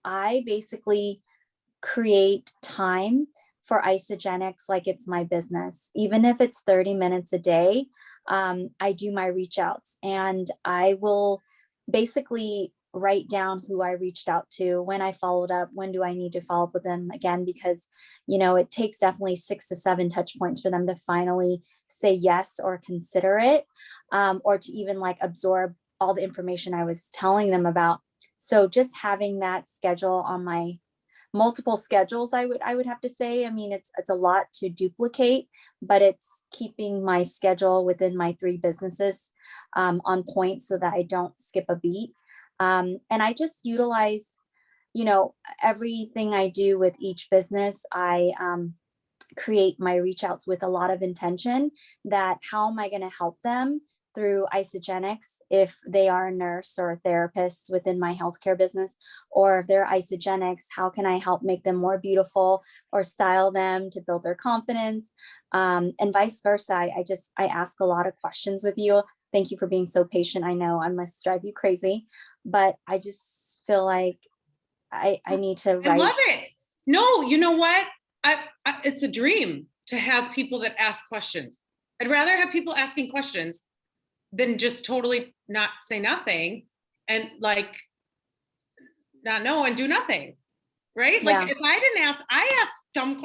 I basically create time for Isogenics like it's my business. Even if it's 30 minutes a day, I do my reach outs, and I will basically write down who I reached out to, when I followed up, when do I need to follow up with them again, because it takes definitely 6 to 7 touch points for them to finally say yes or consider it, or to even like absorb all the information I was telling them about. So just having that schedule on my multiple schedules, I would have to say, I mean, it's a lot to duplicate, but it's keeping my schedule within my 3 businesses on point so that I don't skip a beat. And I just utilize, everything I do with each business. I create my reach outs with a lot of intention that how am I going to help them through Isogenics if they are a nurse or a therapist within my healthcare business, or if they're Isogenics, how can I help make them more beautiful or style them to build their confidence, and vice versa. I ask a lot of questions with you. Thank you for being so patient. I know I must drive you crazy, but I just feel like I need to write. I love it. No, you know what? It's a dream to have people that ask questions. I'd rather have people asking questions than just totally not say nothing and like not know and do nothing. Right? Yeah. Like if I didn't ask, I asked dumb,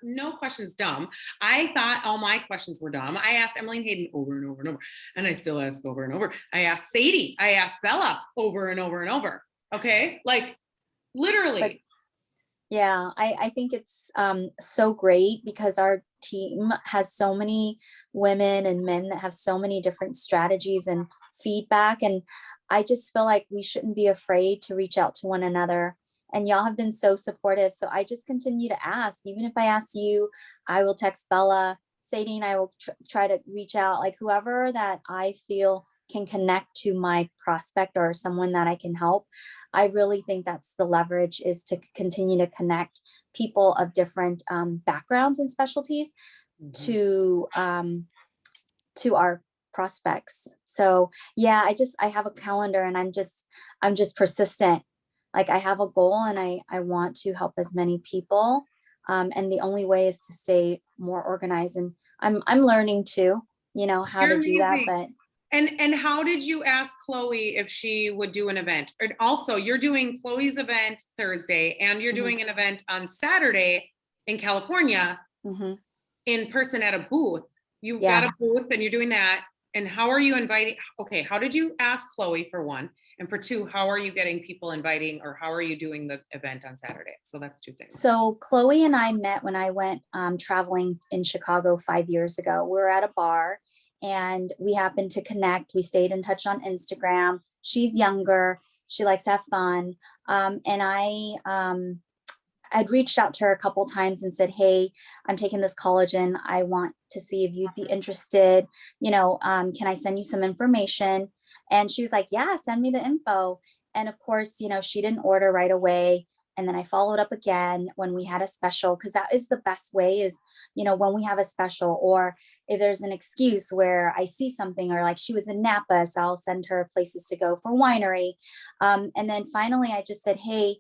no questions dumb. I thought all my questions were dumb. I asked Emily and Hayden over and over and over, and I still ask over and over. I asked Sadie, I asked Bella over and over and over. Okay. Like literally. But, yeah, I think it's so great because our team has so many women and men that have so many different strategies and feedback. And I just feel like we shouldn't be afraid to reach out to one another. And y'all have been so supportive. So I just continue to ask. Even if I ask you, I will text Bella, Sadie, and I will try to reach out, like whoever that I feel can connect to my prospect or someone that I can help. I really think that's the leverage, is to continue to connect people of different backgrounds and specialties to our prospects. So yeah, I have a calendar, and I'm just persistent. Like I have a goal, and I want to help as many people. And the only way is to stay more organized. And I'm learning too, how You're to do that. amazing. But And how did you ask Chloe if she would do an event? And also you're doing Chloe's event Thursday, and you're doing an event on Saturday in California in person at a booth. You got a booth and you're doing that. And how are you inviting? Okay. How did you ask Chloe, for one? And for two, how are you getting people inviting, or how are you doing the event on Saturday? So that's 2 things. So Chloe and I met when I went traveling in Chicago 5 years ago. We were at a bar and we happened to connect. We stayed in touch on Instagram. She's younger. She likes to have fun. And I'd reached out to her a couple times and said, hey, I'm taking this collagen. I want to see if you'd be interested. Can I send you some information? And she was like, yeah, send me the info. And of course, she didn't order right away. And then I followed up again when we had a special, because that is the best way is, when we have a special, or if there's an excuse where I see something, or like she was in Napa, so I'll send her places to go for winery. And then finally I just said, hey,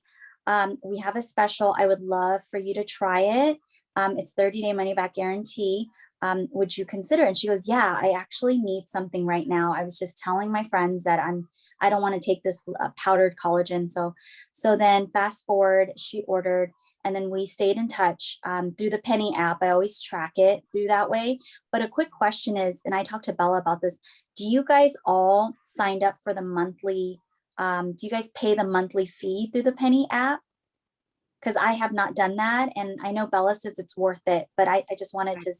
we have a special. I would love for you to try it. It's 30-day money back guarantee. Would you consider? And she goes, yeah, I actually need something right now. I was just telling my friends that I don't want to take this powdered collagen. So then fast forward, she ordered, and then we stayed in touch through the Penny app. I always track it through that way. But a quick question is, and I talked to Bella about this, do you guys all signed up for the monthly, do you guys pay the monthly fee through the Penny app? Because I have not done that. And I know Bella says it's worth it, but I just wanted to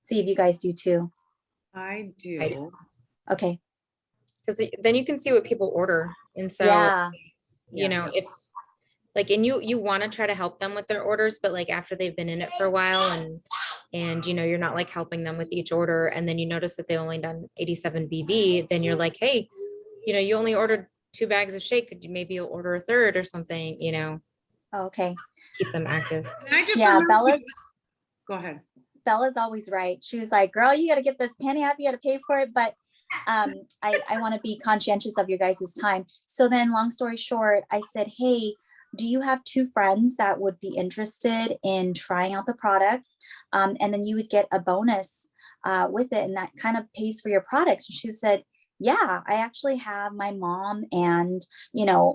see if you guys do too. I do. I do. Okay. Because then you can see what people order. And so, Yeah. if like, and you want to try to help them with their orders, but like after they've been in it for a while and you're not like helping them with each order, and then you notice that they only done 87 BB, then you're like, hey, you only ordered 2 bags of shake. Could you maybe order a third or something, Okay. keep them active. And I just Yeah, remember go ahead. Bella's always right. She was like, girl, you got to get this Penny app. You got to pay for it. But I want to be conscientious of your guys' time. So then long story short, I said, hey, do you have 2 friends that would be interested in trying out the products? And then you would get a bonus with it. And that kind of pays for your products. And she said, yeah, I actually have my mom and,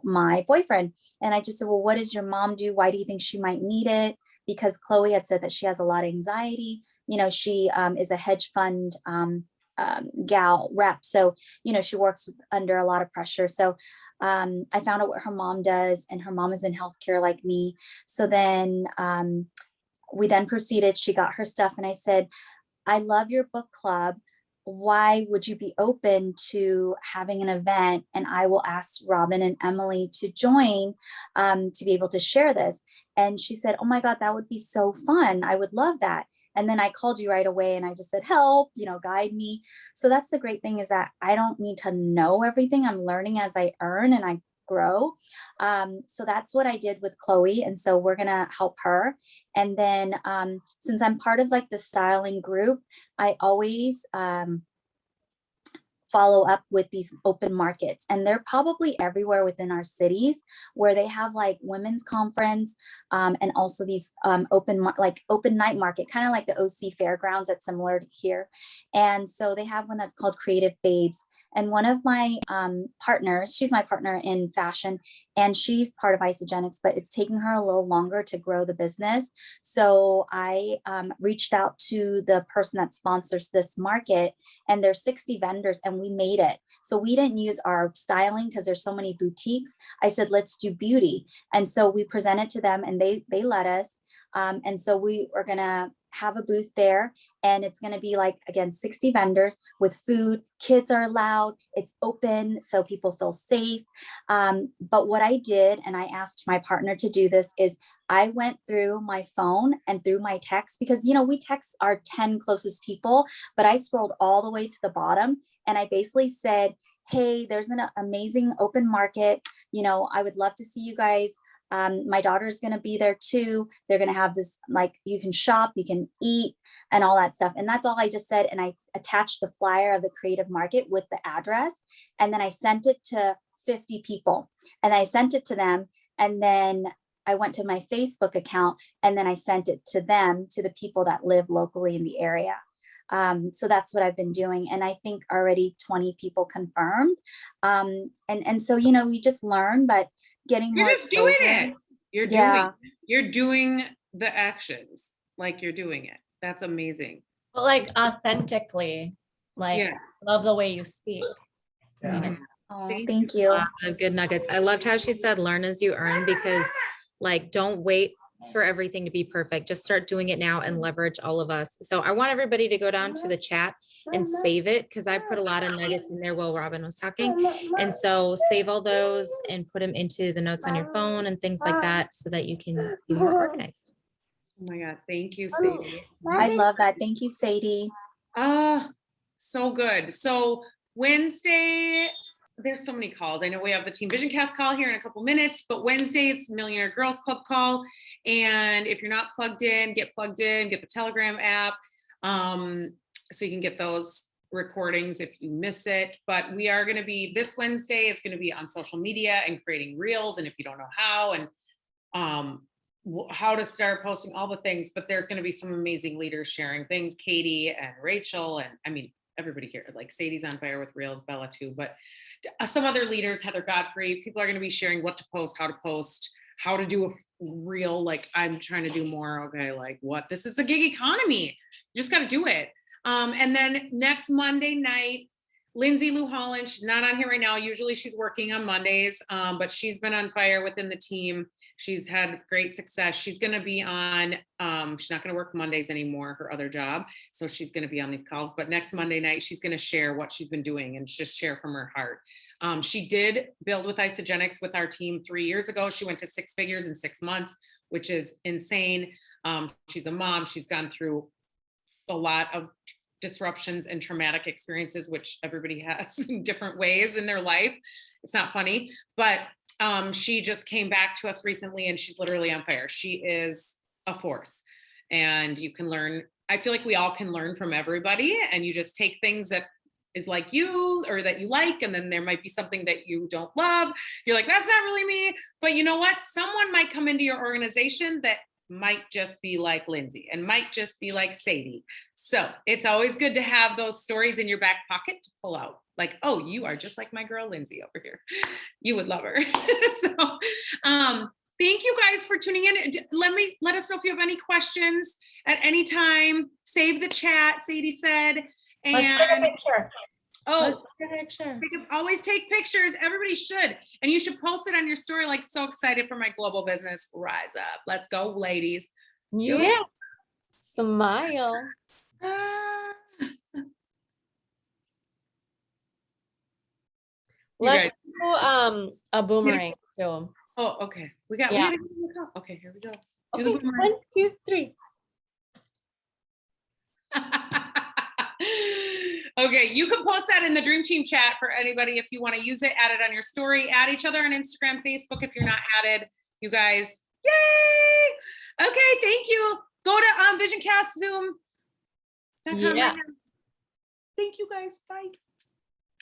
my boyfriend. And I just said, well, what does your mom do? Why do you think she might need it? Because Chloe had said that she has a lot of anxiety. She is a hedge fund gal rep. So, she works under a lot of pressure. So I found out what her mom does, and her mom is in healthcare like me. So then we then proceeded, she got her stuff, and I said, I love your book club. Why would you be open to having an event? And I will ask Robin and Emily to join to be able to share this. And she said, oh my God, that would be so fun. I would love that. And then I called you right away and I just said, help, guide me. So that's the great thing, is that I don't need to know everything. I'm learning as I earn and I grow. So that's what I did with Chloe. And so we're going to help her. And then since I'm part of like the styling group, I always follow up with these open markets, and they're probably everywhere within our cities, where they have like women's conference and also these open night market, kind of like the OC fairgrounds, that's similar to here. And so they have one that's called Creative Babes. And one of my partners, she's my partner in fashion, and she's part of Isogenics, but it's taking her a little longer to grow the business. So I reached out to the person that sponsors this market, and there's 60 vendors, and we made it. So we didn't use our styling because there's so many boutiques. I said, let's do beauty. And so we presented to them, and they let us. And so we are going to have a booth there, and it's going to be like, again, 60 vendors with food. Kids are allowed. It's open so people feel safe. But what I did, and I asked my partner to do this, is I went through my phone and through my text, because, we text our 10 closest people, but I scrolled all the way to the bottom, and I basically said, hey, there's an amazing open market. I would love to see you guys. My daughter's going to be there too. They're going to have this, like, you can shop, you can eat, and all that stuff. And that's all I just said. And I attached the flyer of the creative market with the address. And then I sent it to 50 people, and I sent it to them. And then I went to my Facebook account, and then I sent it to them, to the people that live locally in the area. So that's what I've been doing. And I think already 20 people confirmed. And so, we just learn, but getting You're more just doing exposure. it. You're doing the actions, like you're doing it. That's amazing. But like authentically, like Yeah. love the way you speak. Oh, Thank thank A you. lot of good nuggets. I loved how she said, learn as you earn, because like, don't wait for everything to be perfect. Just start doing it now and leverage all of us. So I want everybody to go down to the chat and save it, because I put a lot of nuggets in there while Robin was talking. And so save all those and put them into the notes on your phone and things like that, so that you can be more organized. Oh my God. Thank you, Sadie. I love that. Thank you, Sadie. So good. So Wednesday, there's so many calls. I know we have the Team Vision Cast call here in a couple minutes, but Wednesday it's Millionaire Girls Club call. And if you're not plugged in, get the Telegram app. So you can get those recordings if you miss it. But we are going to be this Wednesday, it's going to be on social media and creating reels. And if you don't know how, and how to start posting all the things, but there's going to be some amazing leaders sharing things, Katie and Rachel. And I mean, everybody here, like Sadie's on fire with reels, Bella too, but some other leaders, Heather Godfrey, people are going to be sharing what to post, how to do a reel. Like I'm trying to do more. Okay. Like what, this is a gig economy. You just got to do it. And then next Monday night, Lindsay Lou Holland, she's not on here right now. Usually she's working on Mondays, but she's been on fire within the team. She's had great success. She's going to be on, she's not going to work Mondays anymore, her other job. So she's going to be on these calls, but next Monday night, she's going to share what she's been doing and just share from her heart. She did build with Isogenics with our team 3 years ago. She went to 6 figures in 6 months, which is insane. She's a mom. She's gone through a lot of disruptions and traumatic experiences, which everybody has in different ways in their life. It's not funny, but she just came back to us recently and she's literally on fire. She is a force and you can learn. I feel like we all can learn from everybody, and you just take things that is like you or that you like, and then there might be something that you don't love. You're like, that's not really me, but you know what? Someone might come into your organization that might just be like Lindsay and might just be like Sadie. So it's always good to have those stories in your back pocket to pull out. Like, oh, you are just like my girl Lindsay over here. You would love her. So thank you guys for tuning in. Let us know if you have any questions at any time. Save the chat, Sadie said. And Let's take a picture. Oh, Let's take a picture. always take pictures. Everybody should. And you should post it on your story. Like, so excited for my global business. Rise up. Let's go, ladies. Do Yeah. it. Smile. You guys. Let's do a boomerang too. Oh, okay. We Yeah. gotta give them a call. Okay, here we go. Do the Okay, boomerang. 1, 2, 3. Okay, you can post that in the Dream Team chat for anybody if you want to use it. Add it on your story. Add each other on Instagram, Facebook if you're not added. You guys, yay! Okay, thank you. Go to VisionCast Zoom. Yeah. Thank you guys. Bye.